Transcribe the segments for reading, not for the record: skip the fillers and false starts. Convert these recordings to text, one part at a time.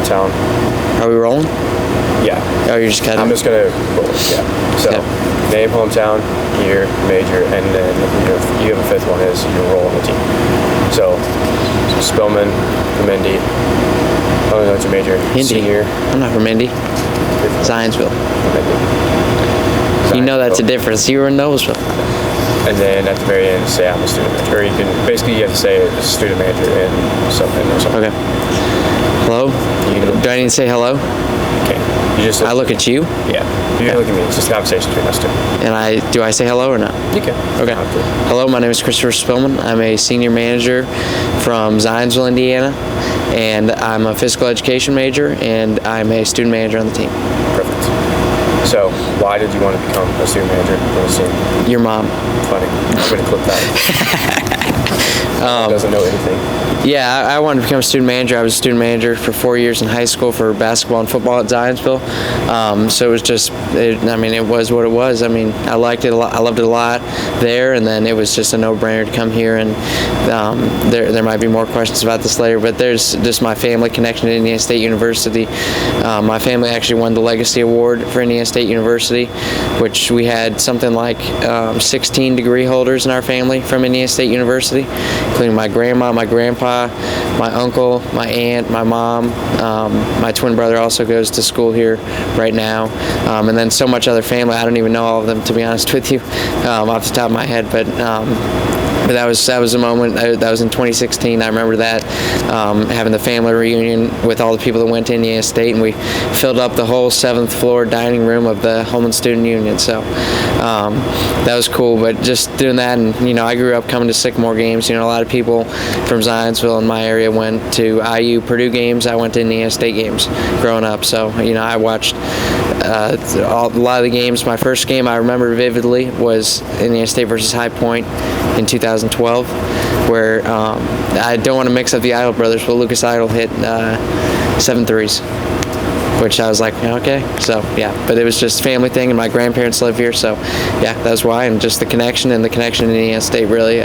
hometown. Are we rolling? Yeah. Oh, you're just cutting? I'm just going to roll it, yeah. So, name, hometown, year, major, and then you have a fifth one is your role on the team. So Spillman from Indy. Oh, no, it's your major. Indy. Senior. I'm not from Indy. Zionsville. From Indy. You know that's a difference. You were in Noblesville. And then at the very end, say I'm a student manager. Or you can basically you have to say a student manager and something or something. Okay. Hello? Do I need to say hello? Okay. You just I look at you? Yeah. You can look at me. It's just a conversation between us two. And do I say hello or not? You can. Okay. Hello, my name is Christopher Spillman. I'm a senior manager from Zionsville, Indiana, and I'm a physical education major, and I'm a student manager on the team. Perfect. So, why did you want to become a student manager for this team? Your mom. Funny. I'm going to clip that. Doesn't know anything. Yeah, I wanted to become a student manager. I was a student manager for 4 years in high school for basketball and football at Zionsville. So it was just, it was what it was. I mean, I liked it a lot. I loved it a lot there, and then it was just a no-brainer to come here. And there might be more questions about this later, but there's just my family connection to Indiana State University. My family actually won the Legacy Award for Indiana State University, which we had something like 16 degree holders in our family from Indiana State University, including my grandma, my grandpa, my uncle, my aunt, my mom. My twin brother also goes to school here right now, and then so much other family. I don't even know all of them, to be honest with you, off the top of my head. But that was a moment. That was in 2016. I remember that, having the family reunion with all the people that went to Indiana State, and we filled up the whole 7th floor dining room of the Holman Student Union. So that was cool. But just doing that, and I grew up coming to Sycamore games. A lot of people from Zionsville in my area went to IU Purdue games. I went to Indiana State games growing up. So I watched a lot of the games. My first game I remember vividly was Indiana State versus High Point in 2012, where I don't want to mix up the Idol brothers, but Lucas Idol hit 7 threes, which I was like, okay. So yeah, but it was just a family thing, and my grandparents live here, so yeah, that's why. And just the connection in Indiana State really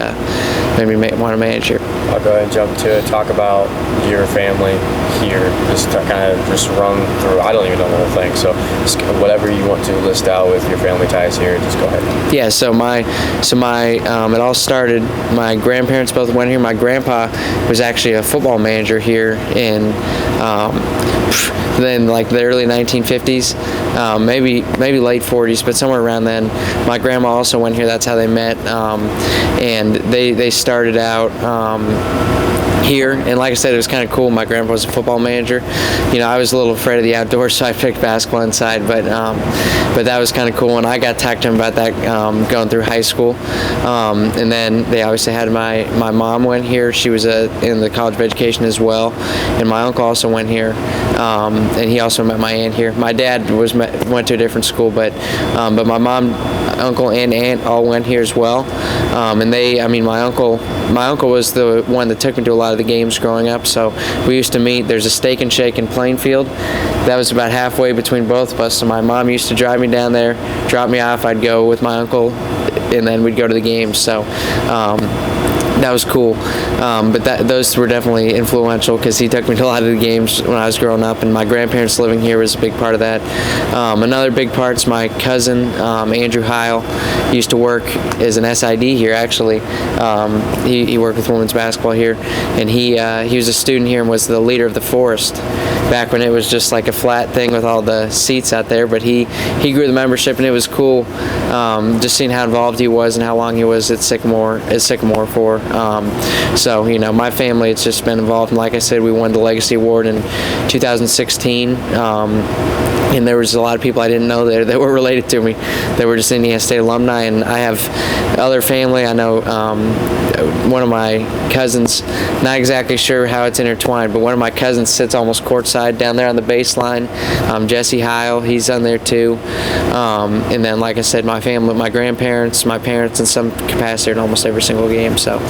made me want to manage here. I'll go ahead and jump to talk about your family here. Just to kind of just run through. I don't even know the whole thing, so just whatever you want to list out with your family ties here, just go ahead. Yeah. So my it all started. My grandparents both went here. My grandpa was actually a football manager here in then like the early 1950s, maybe late 40s, but somewhere around then. My grandma also went here. That's how they met, and they started out here, and like I said, it was kind of cool. My grandpa was a football manager. I was a little afraid of the outdoors, so I picked basketball inside, but that was kind of cool, and I got talked to him about that going through high school. And then they obviously had my mom went here. She was in the College of Education as well, and my uncle also went here, and he also met my aunt here. My dad went to a different school, but my mom, uncle, and aunt all went here as well. And my uncle was the one that took me to a lot of the games growing up, so we used to meet. There's a Steak and Shake in Plainfield. That was about halfway between both of us, so my mom used to drive me down there, drop me off. I'd go with my uncle, and then we'd go to the games. So that was cool, but those were definitely influential because he took me to a lot of the games when I was growing up, and my grandparents living here was a big part of that. Another big part is my cousin, Andrew Heil. He used to work as an SID here, actually. He worked with women's basketball here, and he was a student here and was the leader of the Forest back when it was just like a flat thing with all the seats out there. But he grew the membership, and it was cool just seeing how involved he was and how long he was at Sycamore for. So my family, it's just been involved, and like I said, we won the Legacy Award in 2016. And there was a lot of people I didn't know there that were related to me. They were just Indiana State alumni, and I have other family. I know one of my cousins, not exactly sure how it's intertwined, but one of my cousins sits almost courtside down there on the baseline. Jesse Heil, he's on there too. And then, like I said, my family, my grandparents, my parents in some capacity in almost every single game. So,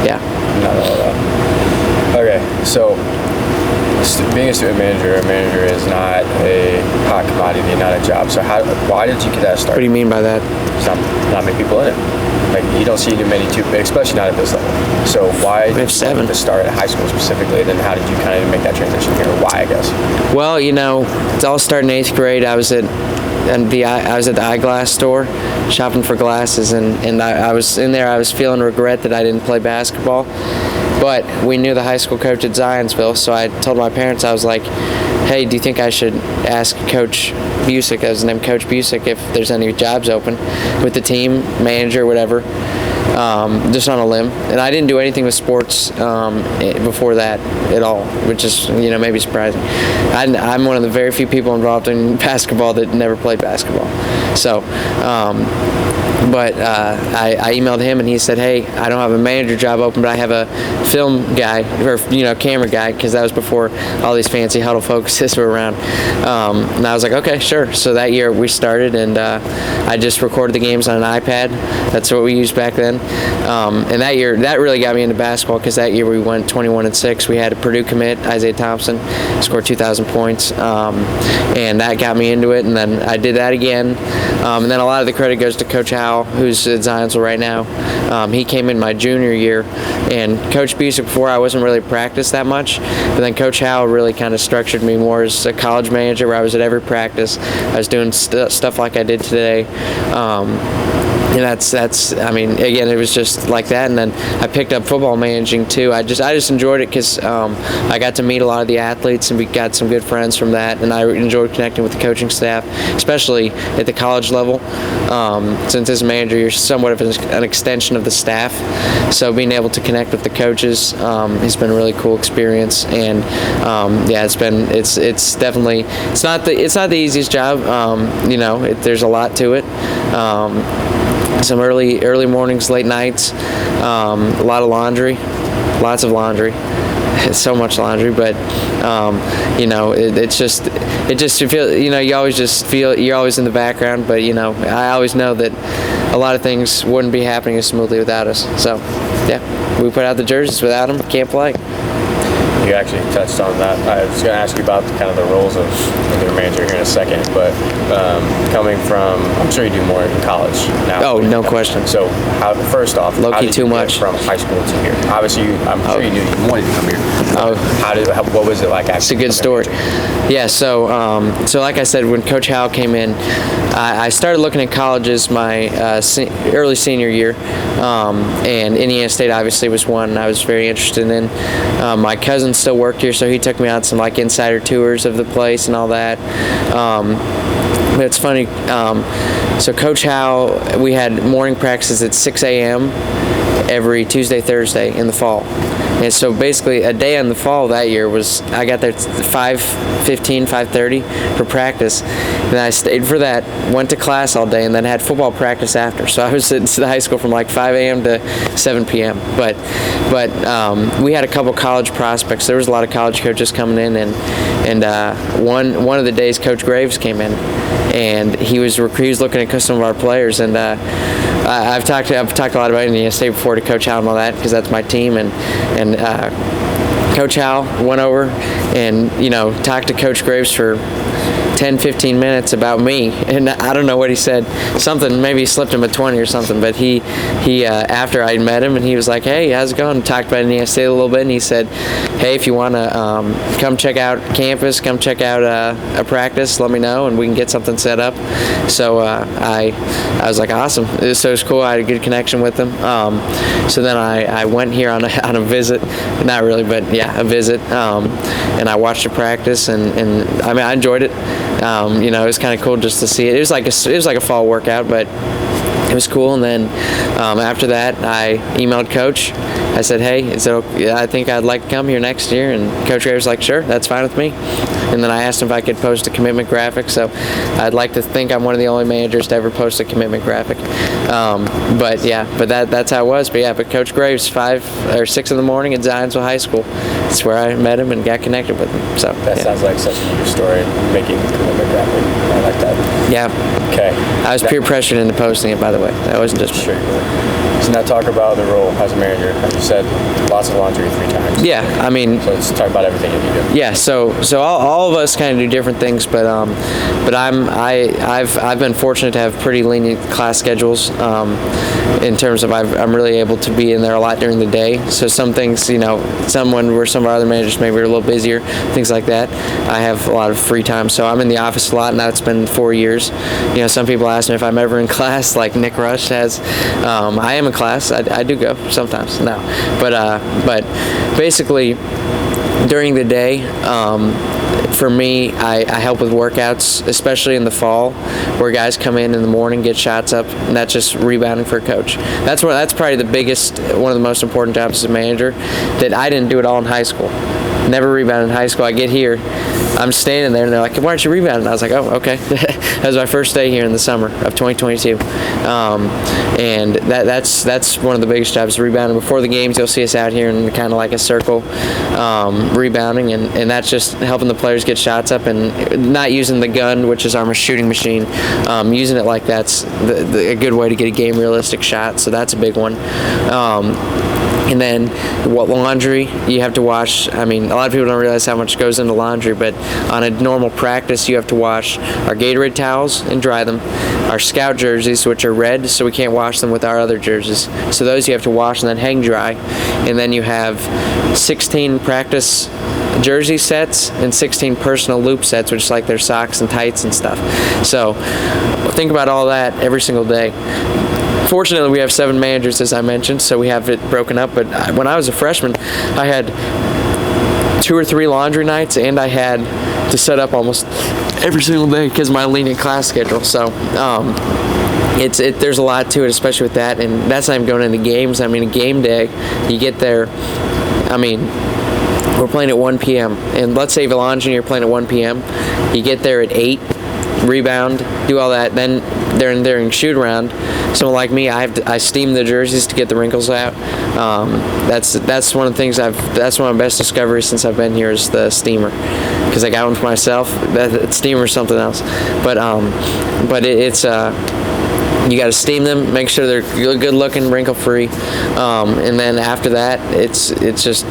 yeah. Not all that. Okay, so being a student manager, a manager is not a hot commodity, not a job. So why did you get that start? What do you mean by that? There's not many people in it. Like, you don't see too many, especially not at this level. So why We have 7. to start at high school specifically? Then how did you kind of make that transition here? Or why, I guess? Well, it's all starting in 8th grade. I was at the eyeglass store shopping for glasses, and I was in there. I was feeling regret that I didn't play basketball, but we knew the high school coach at Zionsville, so I told my parents, I was like, hey, do you think I should ask Coach Busick, I was named Coach Busick, if there's any jobs open with the team, manager, whatever, just on a limb. And I didn't do anything with sports before that at all, which is, maybe surprising. I'm one of the very few people involved in basketball that never played basketball. So, but I emailed him and he said, hey, I don't have a manager job open, but I have a film guy, or camera guy, because that was before all these fancy Huddle focuses were around. And I was like, okay, sure. So that year we started, and I just recorded the games on an iPad. That's what we used back then. And that year, that really got me into basketball, because that year we went 21-6. We had a Purdue commit, Isaiah Thompson, scored 2,000 points, and that got me into it. And then I did that again. And then a lot of the credit goes to Coach Howell, who's at Zionsville right now. He came in my junior year, and Coach Busick, before I wasn't really practiced that much, but then Coach Howell really kind of structured me more as a college manager, where I was at every practice. I was doing stuff like I did today. And that's again, it was just like that. And then I picked up football managing too. I just enjoyed it, because I got to meet a lot of the athletes, and we got some good friends from that. And I enjoyed connecting with the coaching staff, especially at the college level. Since as a manager, you're somewhat of an extension of the staff. So being able to connect with the coaches has been a really cool experience. And it's definitely not the easiest job. There's a lot to it. Some early mornings, late nights, a lot of laundry, lots of laundry. So much laundry, but you feel, you always just feel you're always in the background, but I always know that a lot of things wouldn't be happening as smoothly without us. So yeah, we put out the jerseys. Without them, can't play. You actually touched on that. I was going to ask you about kind of the roles of your manager here in a second, but coming from, I'm sure you do more in college now. Oh, no question. So, first off, low-key how did too you much get from high school to here? Obviously, I'm sure you knew you wanted to come here. What was it like? It's a good story. Yeah. So like I said, when Coach Howell came in, I started looking at colleges my early senior year, and Indiana State obviously was one I was very interested in. My cousin still worked here, so he took me on some insider tours of the place and all that. But it's funny. So Coach Howell, we had morning practices at 6 a.m. every Tuesday, Thursday in the fall. And so basically a day in the fall that year I got there at 5:15, 5:30 for practice. And I stayed for that, went to class all day, and then had football practice after. So I was at the high school from 5 a.m. to 7 p.m. But we had a couple college prospects. There was a lot of college coaches coming in, and one of the days Coach Graves came in, and he was looking at some of our players, and I've talked a lot about Indiana State before to Coach Howell and all that, because that's my team, and Coach Howell went over and talked to Coach Graves for 10-15 minutes about me, and I don't know what he said. Something, maybe he slipped him a 20 or something, but he after I met him, and he was like, hey, how's it going? Talked about Indiana State a little bit, and he said, hey, if you want to come check out campus, come check out a practice, let me know, and we can get something set up. So I was like, awesome. So it was cool. I had a good connection with him. So then I went here on a visit, not really, but yeah, a visit, and I watched the practice, and I enjoyed it. It was kind of cool just to see it. It was like a fall workout, but it was cool. And then after that, I emailed Coach. I said, hey, I think I'd like to come here next year. And Coach Graves was like, sure, that's fine with me. And then I asked him if I could post a commitment graphic. So I'd like to think I'm one of the only managers to ever post a commitment graphic. But that's how it was. But Coach Graves, 5 or 6 in the morning at Zionsville High School. That's where I met him and got connected with him. So that sounds like such a good story, making a commitment graphic. I like that. Yeah. Okay. I was peer pressured into posting it, by the way. That wasn't just sure. So now talk about the role as a manager. As you said, lots of laundry 3 times. Yeah, I mean, So let's talk about everything that you do. yeah. So all of us kind of do different things, but I've been fortunate to have pretty lenient class schedules. In terms of I'm really able to be in there a lot during the day. So some things, where some of our other managers maybe are a little busier, things like that. I have a lot of free time, so I'm in the office a lot. Now it's been 4 years. Some people ask me if I'm ever in class, like Nick Rush has. I am in class. I do go sometimes now, but basically during the day. For me, I help with workouts, especially in the fall, where guys come in the morning, get shots up, and that's just rebounding for a coach. That's probably one of the most important jobs as a manager. That I didn't do it all in high school. Never rebounded in high school. I get here, I'm standing there, and they're like, "Why aren't you rebounding?" And I was like, "Oh, okay." That was my first day here in the summer of 2022, and that's one of the biggest jobs, rebounding. Before the games, you'll see us out here in kind of like a circle, rebounding, and that's just helping the players get shots up and not using the gun, which is our shooting machine. Using it like that's a good way to get a game realistic shot. So that's a big one. And then what laundry you have to wash. I mean, a lot of people don't realize how much goes into laundry, but on a normal practice, you have to wash our Gatorade towels and dry them, our Scout jerseys, which are red, so we can't wash them with our other jerseys. So those you have to wash and then hang dry. And then you have 16 practice jersey sets and 16 personal loop sets, which is like their socks and tights and stuff. So think about all that every single day. Fortunately, we have 7 managers, as I mentioned, so we have it broken up. But when I was a freshman, I had 2 or 3 laundry nights, and I had to set up almost every single day because of my lenient class schedule. So there's a lot to it, especially with that. And that's not even going into games. I mean, a game day, you get there, we're playing at 1 p.m. And let's say Valangian, you're playing at 1 p.m. You get there at 8, rebound, do all that. Then during shoot around, someone like me, I steam the jerseys to get the wrinkles out. That's one of the things that's one of my best discoveries since I've been here is the steamer, because I got one for myself. That steamer's something else, but it's you got to steam them, make sure they're good looking, wrinkle free, and then after that, it's just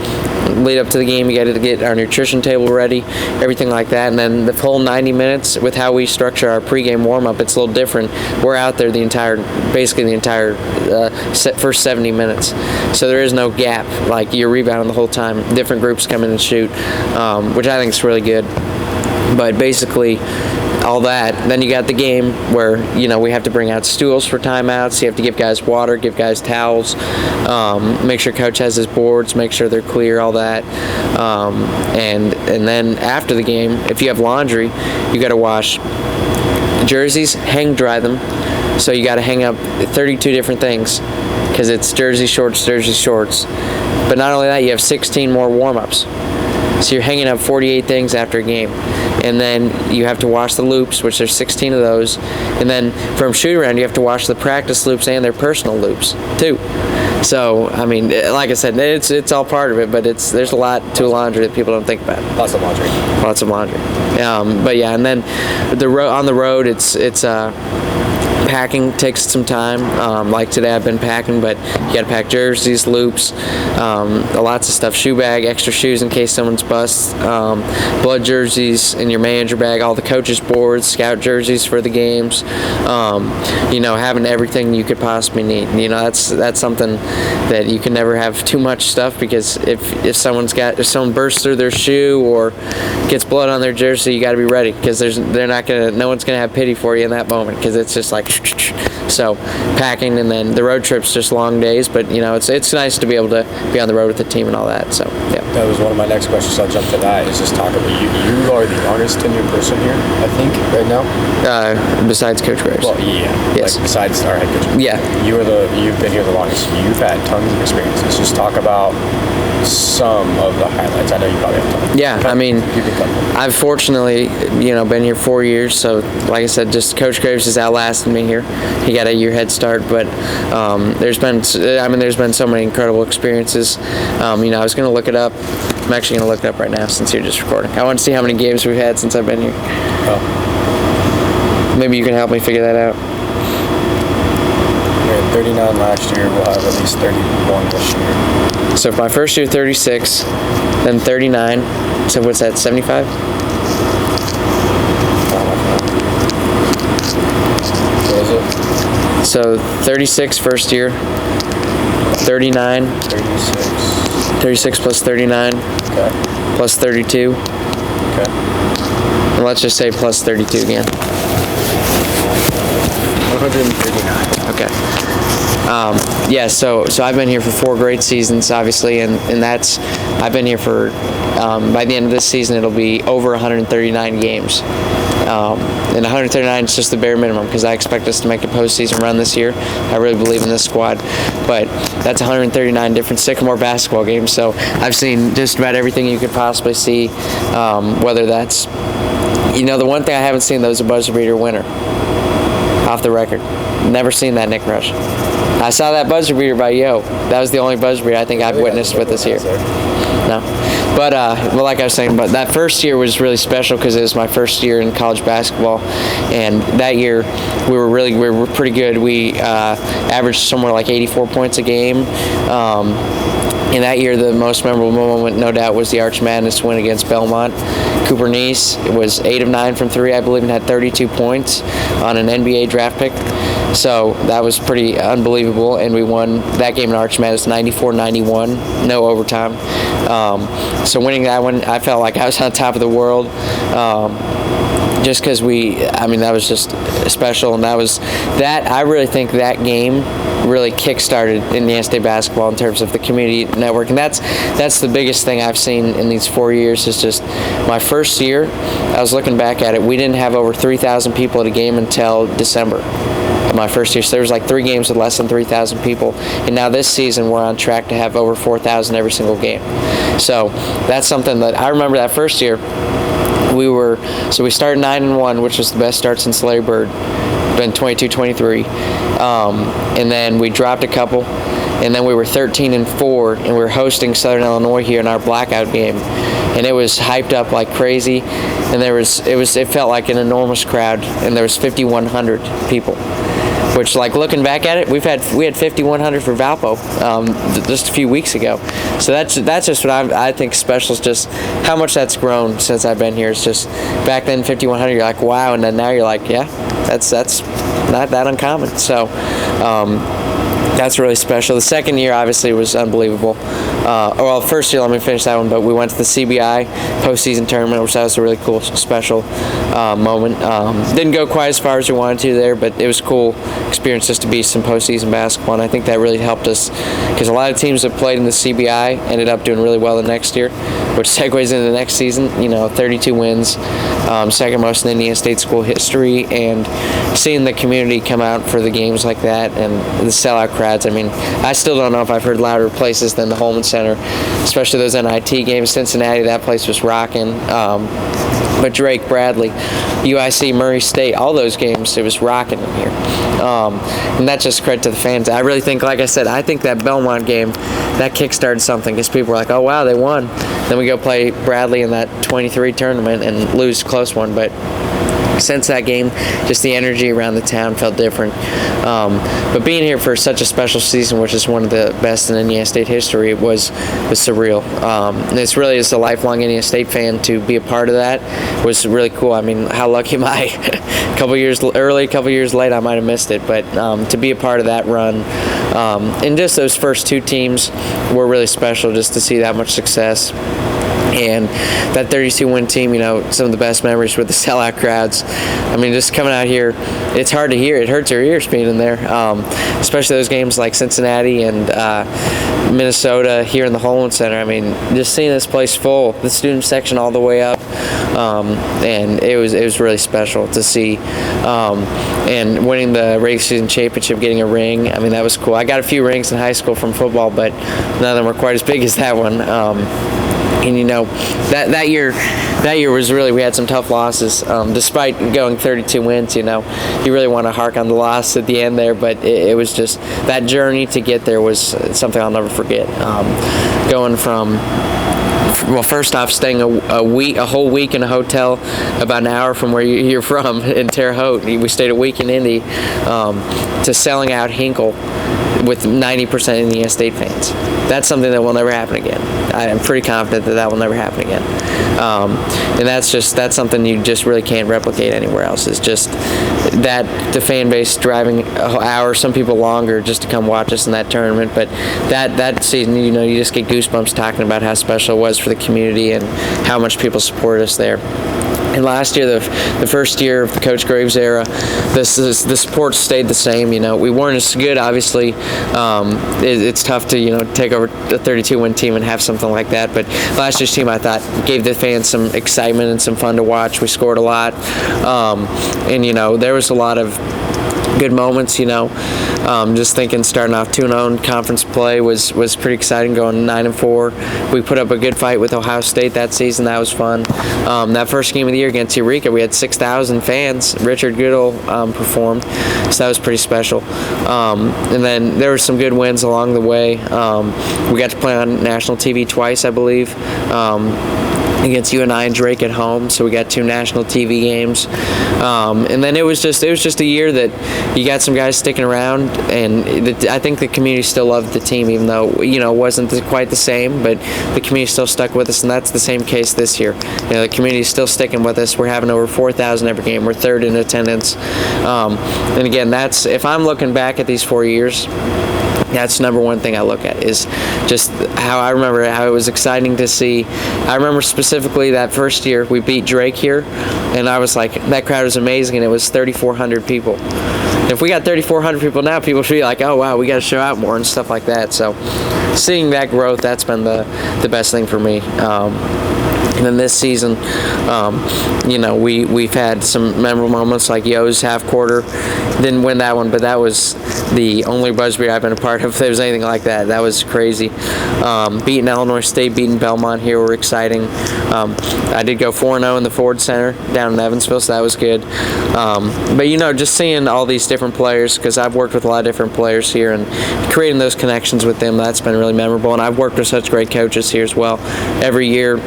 lead up to the game. You got to get our nutrition table ready, everything like that, and then the whole 90 minutes with how we structure our pregame warm up, it's a little different. We're out there basically the entire first 70 minutes, so there is no gap. Like you're rebounding the whole time. Different groups come in and shoot, which I think is really good. But basically, all that. Then you got the game where, we have to bring out stools for timeouts. You have to give guys water, give guys towels, make sure coach has his boards, make sure they're clear, all that. And then after the game, if you have laundry, you got to wash jerseys, hang dry them. So you got to hang up 32 different things because it's jersey shorts. But not only that, you have 16 more warm-ups. So you're hanging up 48 things after a game. And then you have to wash the loops, which there's 16 of those. And then from shoot around, you have to wash the practice loops and their personal loops too. So, like I said, it's all part of it, but there's a lot to laundry that people don't think about. Lots of laundry. But yeah, and then on the road, it's packing takes some time. Like today I've been packing, but you gotta pack jerseys, loops, lots of stuff, shoe bag, extra shoes in case someone's bust, blood jerseys in your manager bag, all the coaches' boards, scout jerseys for the games, having everything you could possibly need. That's something that you can never have too much stuff, because if someone bursts through their shoe or gets blood on their jersey, you gotta be ready, because no one's gonna have pity for you in that moment, because it's just like so packing. And then the road trip's just long days, but it's nice to be able to be on the road with the team and all that. So yeah, that was one of my next questions, so I'll jump to that. Is just talk about you are the longest tenured person here, I think, right now, besides Coach Graves. Well, yeah, yes. Like besides our head coach. Yeah, you've been here the longest. You've had tons of experiences. Just talk about some of the highlights. I know you probably have tons. Yeah, I've fortunately been here 4 years, so like I said, just Coach Graves has outlasted me here. He got a year head start, but there's been so many incredible experiences. I was going to look it up. I'm actually going to look it up right now since you're just recording. I want to see how many games we've had since I've been here. Oh. Maybe you can help me figure that out. 39 last year. We'll have at least 31 this year. So my first year 36, then 39. So what's that? 75. What is it? So 36 first year, 39, 36. 36 plus 39 Okay. plus 32, Okay. and let's just say plus 32 again. 139. Okay. Yeah, so I've been here for 4 great seasons, obviously, and that's, I've been here for, by the end of this season, it'll be over 139 games. And 139 is just the bare minimum because I expect us to make a postseason run this year. I really believe in this squad, but that's 139 different Sycamore basketball games. So I've seen just about everything you could possibly see, whether that's, the one thing I haven't seen though is a buzzer beater winner. Off the record, never seen that, Nick Rush. I saw that buzzer beater by Yo. That was the only buzzer beater I think I've witnessed with this year. No. But, well, like I was saying, but that first year was really special because it was my first year in college basketball. And that year, we were pretty good. We averaged somewhere like 84 points a game. And that year, the most memorable moment, no doubt, was the Arch Madness win against Belmont. Cooper Neese was 8 of 9 from 3, I believe, and had 32 points on an NBA draft pick. So that was pretty unbelievable, and we won that game in Arch Madness 94-91, no overtime. So winning that one, I felt like I was on top of the world. Just because that was just special, and I really think that game really kick-started Indiana State basketball in terms of the community network, and that's the biggest thing I've seen in these 4 years is just my first year. I was looking back at it, we didn't have over 3,000 people at a game until December of my first year, so there was like 3 games with less than 3,000 people, and now this season we're on track to have over 4,000 every single game. So that's something that I remember that first year. We started 9-1, which was the best start since Larry Bird, been 22-23, and then we dropped a couple, and then we were 13-4, and we were hosting Southern Illinois here in our blackout game, and it was hyped up like crazy, and it felt like an enormous crowd, and there was 5,100 people. Which, like, looking back at it, we had 5,100 for Valpo just a few weeks ago. So that's just what I think special is just how much that's grown since I've been here. It's just back then 5,100, you're like, wow, and then now you're like, yeah, that's not that uncommon. So that's really special. The second year obviously was unbelievable. First year, let me finish that one, but we went to the CBI postseason tournament, which that was a really cool, special moment. Didn't go quite as far as we wanted to there, but it was cool experience just to be some postseason basketball, and I think that really helped us because a lot of teams that played in the CBI ended up doing really well the next year, which segues into the next season. 32 wins, second most in Indiana State school history, and seeing the community come out for the games like that and the sellout crowds. I mean, I still don't know if I've heard louder places than the Holman Center, especially those NIT games. Cincinnati, that place was rocking. But Drake, Bradley, UIC, Murray State, all those games, it was rocking in here. And that's just credit to the fans. I really think, like I said, I think that Belmont game, that kick-started something because people were like, oh, wow, they won. Then we go play Bradley in that 23 tournament and lose a close one. But since that game, just the energy around the town felt different. But being here for such a special season, which is one of the best in Indiana State history, was surreal. And it's really, as a lifelong Indiana State fan, to be a part of that was really cool. I mean, how lucky am I? A couple years early, a couple years late, I might have missed it. But to be a part of that run, and just those first 2 teams were really special, just to see that much success. And that 32-win team, some of the best memories with the sellout crowds. I mean, just coming out here, it's hard to hear. It hurts your ears being in there, especially those games like Cincinnati and Minnesota here in the Holman Center. I mean, just seeing this place full, the student section all the way up, and it was really special to see. And winning the regular season championship, getting a ring, I mean, that was cool. I got a few rings in high school from football, but none of them were quite as big as that one. And that year was really, we had some tough losses. Despite going 32 wins, you really want to hark on the loss at the end there, but it was just that journey to get there was something I'll never forget. Going from well, first off, staying a whole week in a hotel about an hour from where you're from in Terre Haute. We stayed a week in Indy, to selling out Hinkle with 90% Indiana State fans. That's something that will never happen again. I am pretty confident that will never happen again. And that's something you just really can't replicate anywhere else. It's just that the fan base driving an hour, some people longer, just to come watch us in that tournament. But that season, you just get goosebumps talking about how special it was for the community and how much people supported us there. And last year, the first year of the Coach Graves era, the support stayed the same. We weren't as good, obviously. It's tough to take over a 32-win team and have something like that. But last year's team, I thought, gave the fans some excitement and some fun to watch. We scored a lot, and there was a lot of good moments. Just thinking starting off 2-0 in conference play was pretty exciting, going 9-4. We put up a good fight with Ohio State that season. That was fun. That first game of the year against Eureka, we had 6,000 fans. Richard Goodall performed, so that was pretty special. And then there were some good wins along the way. We got to play on national TV twice, I believe. Against UNI and Drake at home, so we got 2 national TV games, and then it was just a year that you got some guys sticking around, and I think the community still loved the team, even though it wasn't quite the same, but the community still stuck with us, and that's the same case this year. The community is still sticking with us. We're having over 4,000 every game. We're third in attendance, and again, that's if I'm looking back at these 4 years. That's the number one thing I look at is just how I remember how it was exciting to see. I remember specifically that first year we beat Drake here, and I was like, that crowd was amazing, and it was 3,400 people. And if we got 3,400 people now, people should be like, oh, wow, we got to show out more and stuff like that. So seeing that growth, that's been the best thing for me. And then this season, we've had some memorable moments like Yo's half quarter. Didn't win that one, but that was the only Buzzbeat I've been a part of. If there was anything like that, that was crazy. Beating Illinois State, beating Belmont here were exciting. I did go 4-0 in the Ford Center down in Evansville, so that was good. But just seeing all these different players, because I've worked with a lot of different players here, and creating those connections with them, that's been really memorable. And I've worked with such great coaches here as well. Every year,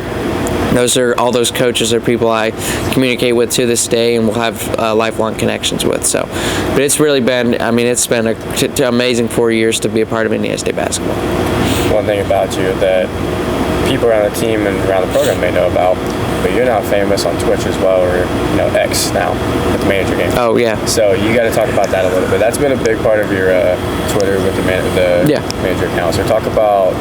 all those coaches are people I communicate with to this day and will have lifelong connections with. But it's really been, it's been an amazing 4 years to be a part of Indiana State basketball. One thing about you that people around the team and around the program may know about, but you're now famous on Twitch as well, or X now with the manager game. Oh yeah. So you got to talk about that a little bit. That's been a big part of your Twitter with the manager account. So talk about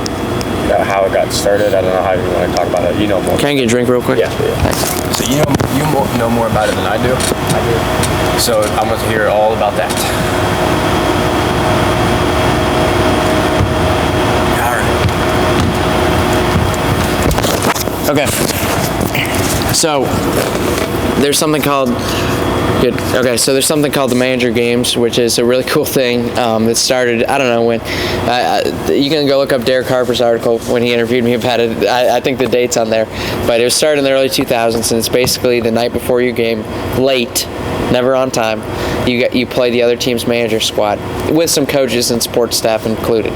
how it got started. I don't know how you want to talk about it. You know more. Can I get a drink real quick? Yeah. Thanks. So you know more about it than I do. So I'm going to hear all about that. All right. Okay. So there's something called Good. Okay, so there's something called the Manager Games, which is a really cool thing that started, I don't know when. You can go look up Derek Harper's article when he interviewed me about it. I think the date's on there. But it was started in the early 2000s, and it's basically the night before your game, late, never on time, you play the other team's manager squad, with some coaches and sports staff included.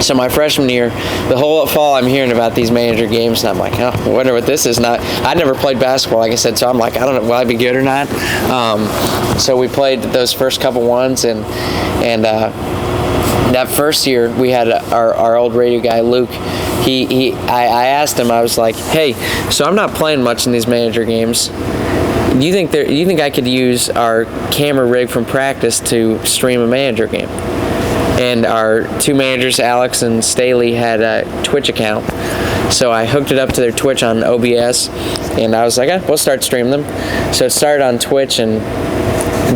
So my freshman year, the whole fall I'm hearing about these manager games, and I'm like, oh, I wonder what this is. I'd never played basketball, like I said, so I'm like, I don't know, will I be good or not? So we played those first couple ones, and that first year we had our old radio guy, Luke. I asked him, I was like, hey, so I'm not playing much in these manager games. Do you think I could use our camera rig from practice to stream a manager game? And our two managers, Alex and Staley, had a Twitch account. So I hooked it up to their Twitch on OBS, and I was like, we'll start streaming them. So it started on Twitch, and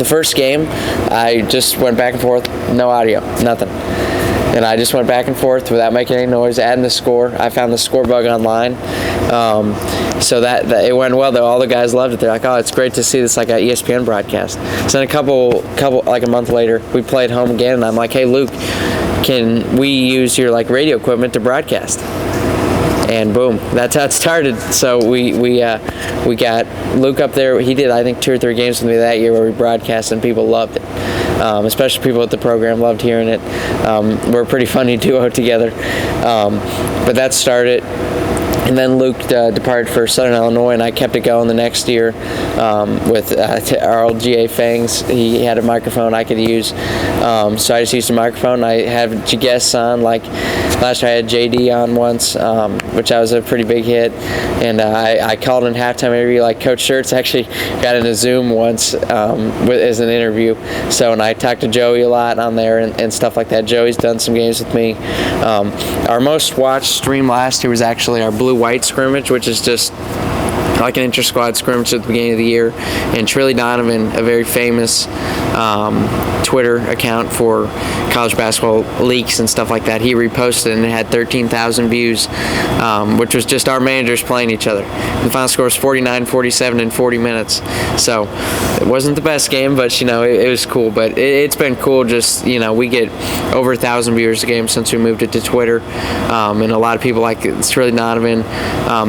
the first game, I just went back and forth, no audio, nothing. And I just went back and forth without making any noise, adding the score. I found the score bug online. So that it went well, though. All the guys loved it. They're like, oh, it's great to see this like an ESPN broadcast. So then a couple like a month later, we played home again, and I'm like, hey, Luke, can we use your like radio equipment to broadcast? And boom, that's how it started. So we got Luke up there. He did, I think, 2 or 3 games with me that year where we broadcast, and people loved it. Especially people at the program loved hearing it. We're a pretty funny duo together. But that started. And then Luke departed for Southern Illinois, and I kept it going the next year with our old GA Fangs. He had a microphone I could use, so I just used a microphone. I had guests on, like last year I had JD on once, which was a pretty big hit. And I called in halftime interview. Like Coach Schertz actually got in a Zoom once as an interview. So, and I talked to Joey a lot on there and stuff like that. Joey's done some games with me. Our most watched stream last year was actually our blue-white scrimmage, which is just like an inter-squad scrimmage at the beginning of the year. And Trilly Donovan, a very famous Twitter account for college basketball leaks and stuff like that, he reposted and it had 13,000 views, which was just our managers playing each other. The final score was 49-47 in 40 minutes. So it wasn't the best game, but it was cool. But it's been cool. Just we get over 1,000 viewers a game since we moved it to Twitter, and a lot of people like Trilly Donovan,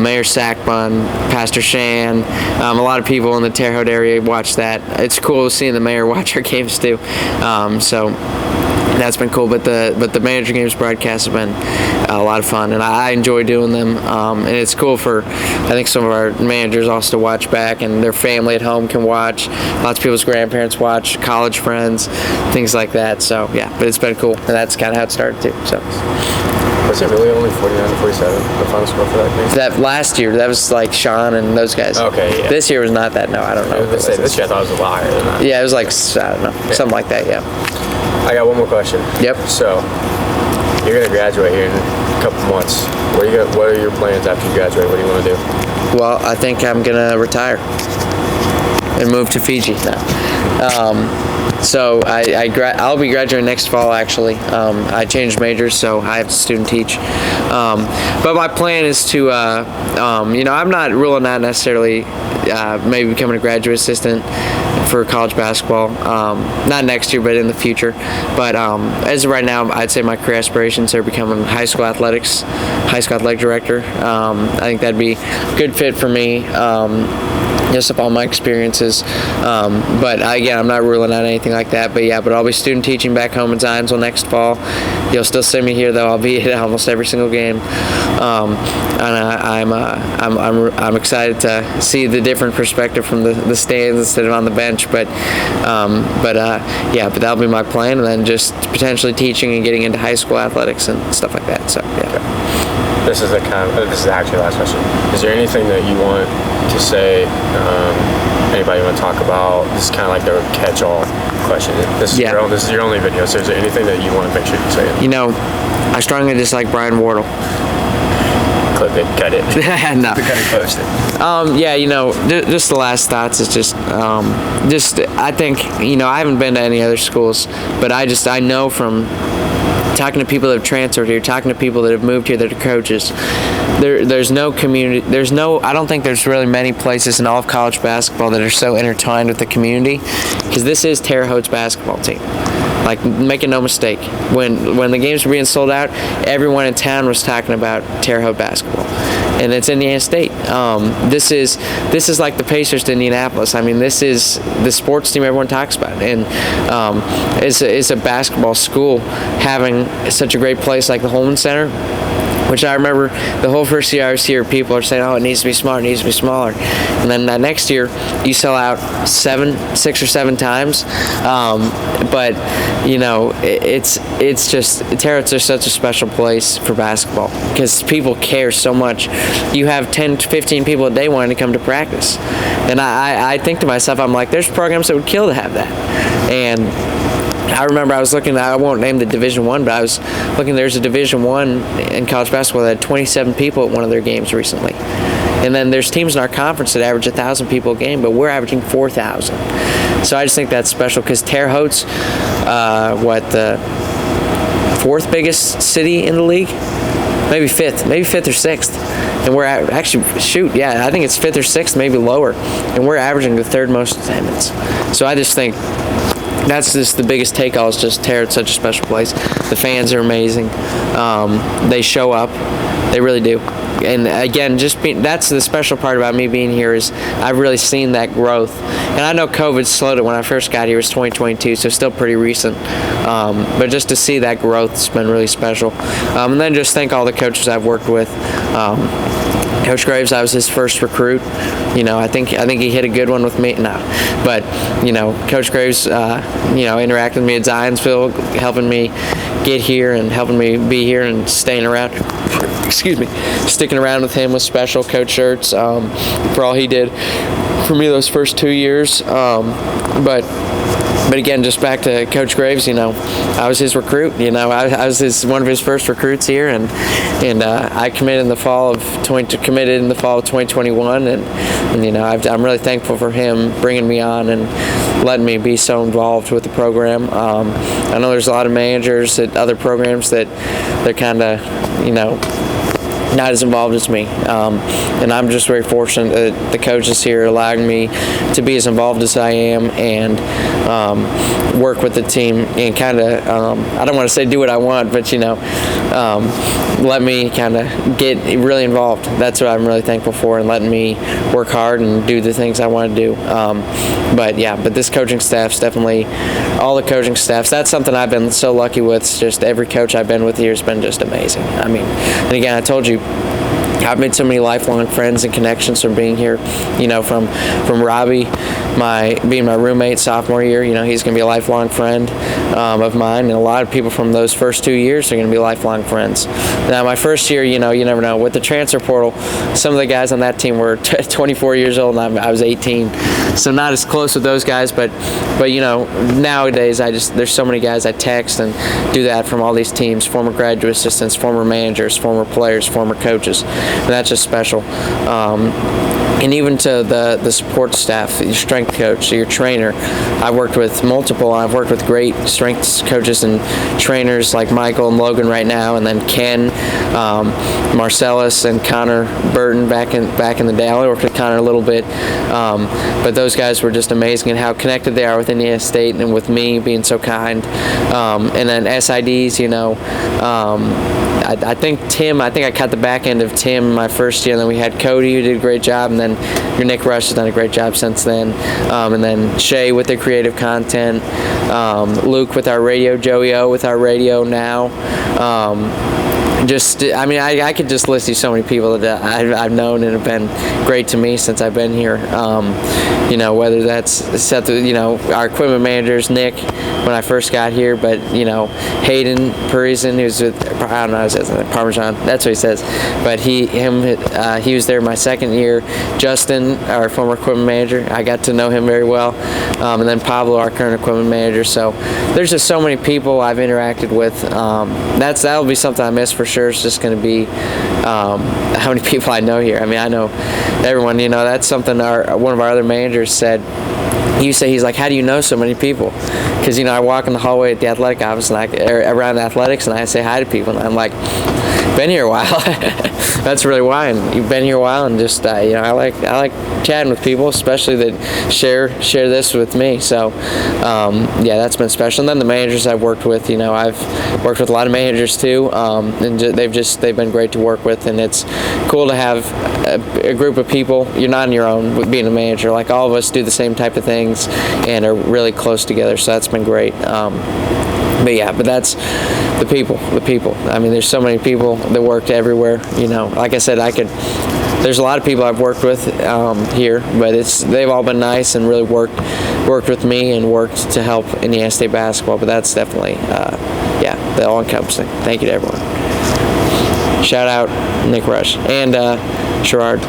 Mayor Sackbun, Pastor Shan, a lot of people in the Terre Haute area watch that. It's cool seeing the mayor watch our games too. So that's been cool. But the manager games broadcasts have been a lot of fun, and I enjoy doing them. And it's cool for I think some of our managers also to watch back, and their family at home can watch. Lots of people's grandparents watch, college friends, things like that. So yeah, but it's been cool, and that's kind of how it started too. So. Was it really only 49-47, the final score for that game? That last year, that was like Sean and those guys. Okay, yeah. This year was not that. No, I don't know. This year I thought it was a lot higher than that. Yeah, it was like, I don't know, something like that, yeah. I got one more question. Yep. So, you're going to graduate here in a couple months. What are your plans after you graduate? What do you want to do? Well, I think I'm going to retire and move to Fiji now. So I'll be graduating next fall, actually. I changed majors, so I have to student teach. But my plan is to, I'm not ruling out necessarily maybe becoming a graduate assistant for college basketball. Not next year, but in the future. But as of right now, I'd say my career aspirations are becoming high school athletic director. I think that'd be a good fit for me. Just up all my experiences, but again, I'm not ruling out anything like that. But I'll be student teaching back home in Zionsville next fall. You'll still see me here, though. I'll be at almost every single game, and I'm excited to see the different perspective from the stands instead of on the bench. But that'll be my plan, and then just potentially teaching and getting into high school athletics and stuff like that. So yeah. Okay. This is actually the last question. Is there anything that you want to say? Anybody want to talk about? This is kind of like the catch-all question. This is your only video. So is there anything that you want to make sure you say? I strongly dislike Brian Wardle. Clip it, cut it. No. Cut it, post it. Just the last thoughts is I think I haven't been to any other schools, but I know from talking to people that have transferred here, talking to people that have moved here that are coaches, there's no community, I don't think there's really many places in all of college basketball that are so intertwined with the community, because this is Terre Haute's basketball team. Like, making no mistake, when the games were being sold out, everyone in town was talking about Terre Haute basketball, and it's Indiana State. This is like the Pacers to Indianapolis. I mean, this is the sports team everyone talks about, and it's a basketball school having such a great place like the Holman Center, which I remember the whole first year I was here, people are saying, oh, it needs to be smaller, it needs to be smaller. And then that next year, you sell out 6 or 7 times. But, it's just, Terre Haute's such a special place for basketball because people care so much. You have 10 to 15 people a day wanting to come to practice. And I think to myself, I'm like, there's programs that would kill to have that. And I remember I was looking, I won't name the Division I, but I was looking, there's a Division I in college basketball that had 27 people at one of their games recently. And then there's teams in our conference that average 1,000 people a game, but we're averaging 4,000. So I just think that's special because Terre Haute's, the 4th biggest city in the league? Maybe 5th or 6th. And we're I think it's 5th or 6th, maybe lower. And we're averaging the 3rd most attendance. So I just think that's just the biggest take all, is just Tarrett's such a special place. The fans are amazing. They show up. They really do. And again, that's the special part about me being here, is I've really seen that growth. And I know COVID slowed it. When I first got here, it was 2022, so still pretty recent. But just to see that growth has been really special. And then just thank all the coaches I've worked with. Coach Graves, I was his first recruit. I think he hit a good one with me. No, but Coach Graves, interacted with me at Zionsville, helping me get here and helping me be here and staying around. Excuse me, sticking around with him was special. Coach Schertz, for all he did for me those first 2 years, But again, just back to Coach Graves, I was his recruit. I was one of his first recruits here, and I committed in the fall of 2021, and I'm really thankful for him bringing me on and letting me be so involved with the program. I know there's a lot of managers at other programs that they're kind of not as involved as me, and I'm just very fortunate that the coaches here allowing me to be as involved as I am and work with the team and kind of I don't want to say do what I want, but let me kind of get really involved. That's what I'm really thankful for, and letting me work hard and do the things I want to do. But this coaching staff's definitely, all the coaching staffs, that's something I've been so lucky with. It's just every coach I've been with here has been just amazing. And again, I told you, I've made so many lifelong friends and connections from being here. From Robbie, being my roommate sophomore year. He's going to be a lifelong friend of mine, and a lot of people from those first 2 years are going to be lifelong friends. Now, my first year, you never know. With the transfer portal, some of the guys on that team were 24 years old, and I was 18, so not as close with those guys. But nowadays, there's so many guys I text and do that from all these teams: former graduate assistants, former managers, former players, former coaches. And that's just special. And even to the support staff, your strength coach, your trainer. I've worked with multiple. I've worked with great strength coaches and trainers like Michael and Logan right now, and then Ken, Marcellus, and Connor Burton back in the day. I only worked with Connor a little bit, but those guys were just amazing, and how connected they are with Indiana State and with me, being so kind. And then SIDs, I think I caught the back end of Tim my first year, and then we had Cody, who did a great job, and then Nick Rush has done a great job since then, and then Shay with the creative content, Luke with our radio, Joey O with our radio now. I could just list you so many people that I've known and have been great to me since I've been here. Whether that's Seth, our equipment managers, Nick, when I first got here, but Hayden Parisian, who's with, I don't know, it says Parmesan, that's what he says, but he was there my second year. Justin, our former equipment manager, I got to know him very well, and then Pablo, our current equipment manager. So there's just so many people I've interacted with. That'll be something I miss for sure. It's just going to be how many people I know here. I know everyone. That's something one of our other managers said. He's like, how do you know so many people? Because I walk in the hallway at the athletic office and around athletics, and I say hi to people, and I'm like, been here a while. That's really why. And you've been here a while, and just I like chatting with people, especially that share this with me. So that's been special. And then the managers I've worked with, I've worked with a lot of managers too, and they've been great to work with, and it's cool to have a group of people. You're not on your own with being a manager. Like, all of us do the same type of things and are really close together. So that's been great. But that's the people. There's so many people that worked everywhere. Like I said, there's a lot of people I've worked with here, but they've all been nice and really worked with me and worked to help Indiana State basketball. But that's definitely, the all-encompassing. Thank you to everyone. Shout out Nick Rush and Sherrard.